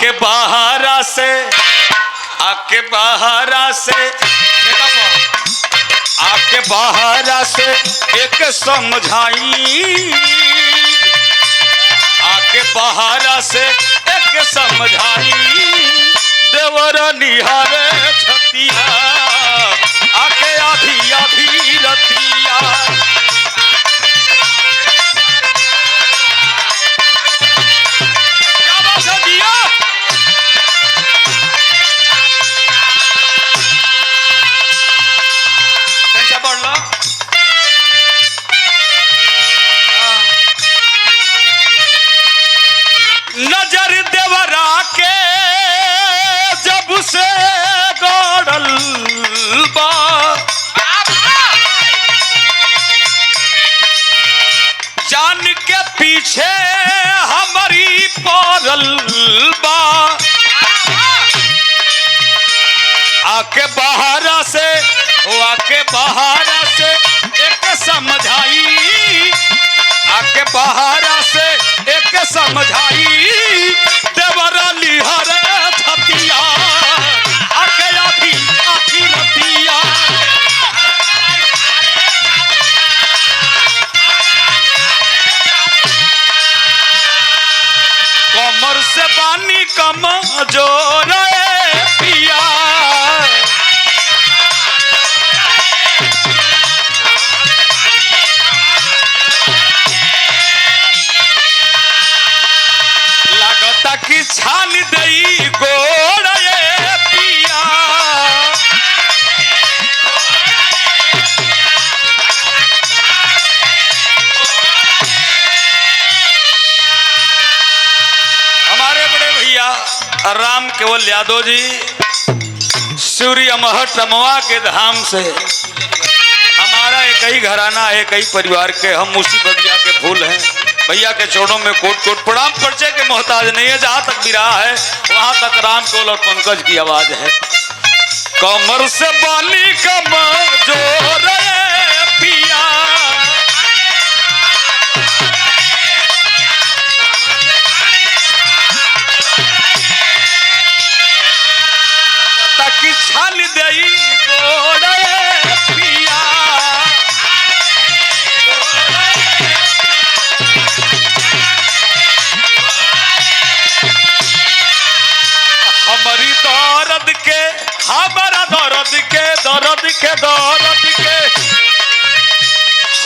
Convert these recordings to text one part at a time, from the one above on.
आके बहारा से आके बहारा से आके बहारा से एक समझाई आके बहारा से एक समझाई देवर निहारे छतिया आके आधी आधी रतिया नजर देवरा के जब से गड़ल बा जान के पीछे हमारी पड़ल बा आके बहारा से वो आके बहारा से एक समझाई आके बहारा से एक समझाई देवरा लिहरे छतिया आके आधी आधी रतिया कमर से पानी कम जोर पिया कि छान दई गोड़ पिया हमारे बड़े भैया राम केवल यादव जी सूर्य महट अमवा के धाम से हमारा एक ही घराना है, एक ही परिवार के हम उसी बगिया के फूल हैं। भैया के चरणों में कोट कोट प्रणाम, परिचय के मोहताज नहीं है। जहां तक विराह है वहां तक राम केवल और पंकज की आवाज है। कमर से बाली कमजोर पिया ताकि छान दई गोड़ पिया हमारी दर्द के हमारा दर्द के दर्द के दर्द के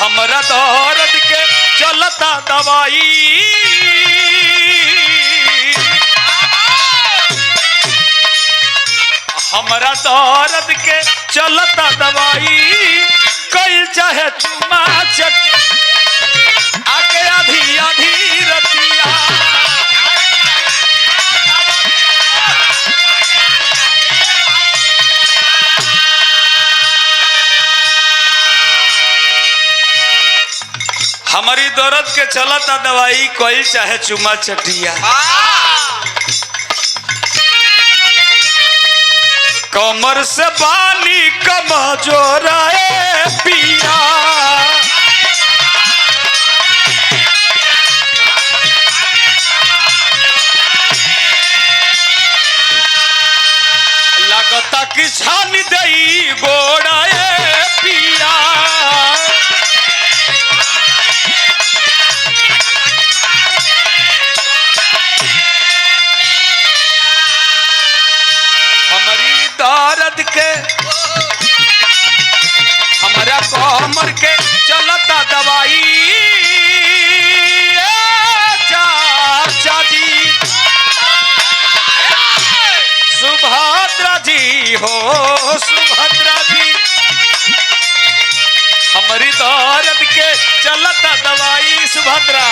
हमारा दर्द के चलता दवाई हमारा दर्द के चलता दवाई कल चाहे चुमा चट आके आधी आधी रतिया हमारी दर्द के चलता दवाई कोई चाहे चुमा चटिया कमर से बाली कमजोर पिया लगता कि छान दई गोड़ा पिया दर्द के हमारा कमर के चलता दवाई चाचा जी सुभद्रा जी हो सुभद्रा जी हमारी दर्द के चलता दवाई सुभद्रा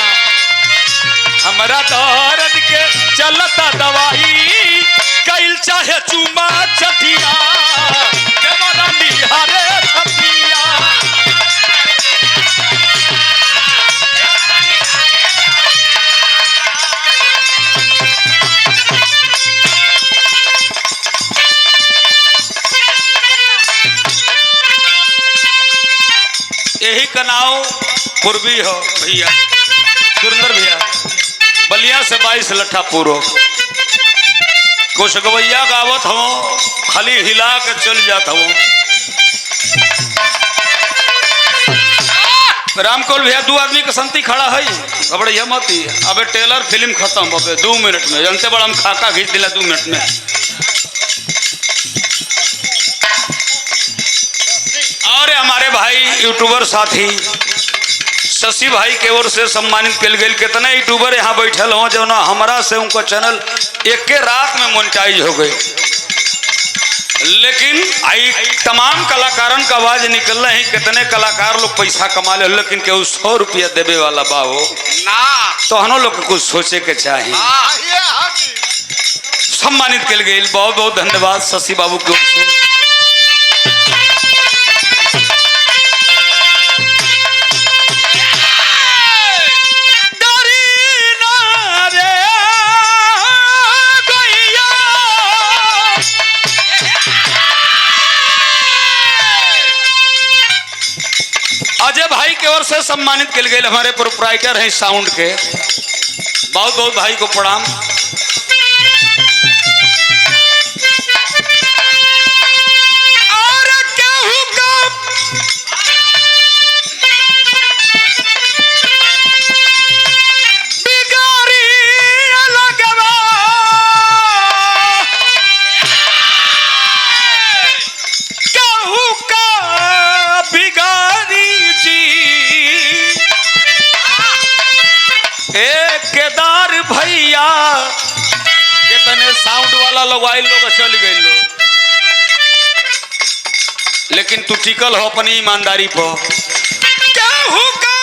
हमारा दर्द के चलता दवाई कैल चाहे चुमा चटिया देवरा निहारे छतिया यही का नाव पूर्वी हो भैया सुरेंद्र भैया बलिया से 22 लट्ठा पूर्व कुछ गवैया गावत हो, खाली हिला के चल जात हो। रामकोल भैया 2 आदमी के संति खड़ा है, घबराइया मत। अबे टेलर फिल्म खत्म हो गए 2 मिनट में, जानते बड़ा हम खाका खींच दिला 2 मिनट में। और हमारे भाई यूट्यूबर साथी शशि भाई के ओर से सम्मानित कल गए। कितने यूट्यूबर यहाँ बैठल हो जो ना हमारा से उनका चैनल एक के रात में मोनेटाइज हो गए। लेकिन आई तमाम कलाकारन का आवाज निकल रहा है। कितने कलाकार लोग पैसा कमा ले, लेकिन केहू 100 रुपया देवे वाला बा हो ना, तो हम लोग कुछ सोचे के चाहिए। सम्मानित कल गए, बहुत बहुत धन्यवाद शशि बाबू की ओर से। अजय भाई की ओर से सम्मानित किए गए, हमारे प्रोप्राइटर हैं साउंड के, बहुत बहुत भाई को प्रणाम। और केहू का बिगाड़ी लगवा, केहू का बिगाड़ी केदार भैया कितने साउंड वाला लगवाई लोग चल गए लोग, लेकिन तू टिकल हो अपनी ईमानदारी पर। केहू का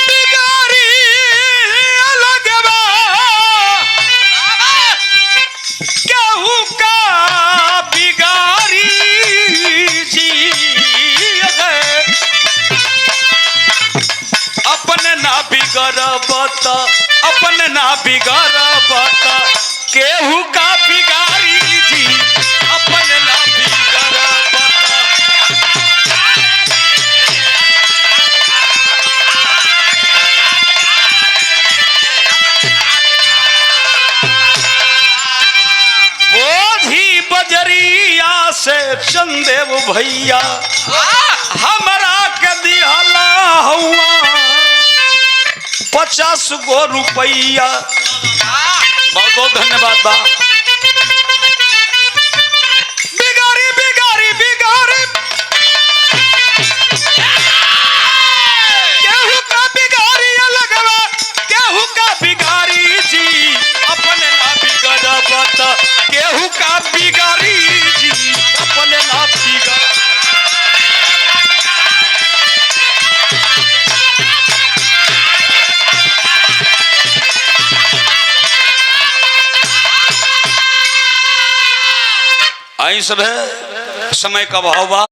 बिगाड़ी लगवा, केहू का बिगाड़ी जी, अपने ना बिगड़बत, अपने ना बिगड़बत, केहू का बिगाड़ी जी, अपने ना बिगड़बत। बोझी बजरिया से चंदेव भैया हमरा के दिहला हुआ 50 गो रुपया, बहुत बहुत धन्यवाद बा। बिगाड़ी बिगाड़ी बिगाड़ी, केहू का बिगाड़ी लगवा, केहू का बिगाड़ी जी, अपने ना बिगड़बत, केहू का बिगाड़ी जी, अपने ना बिगड़। आई सब है, समय का अभाव बा।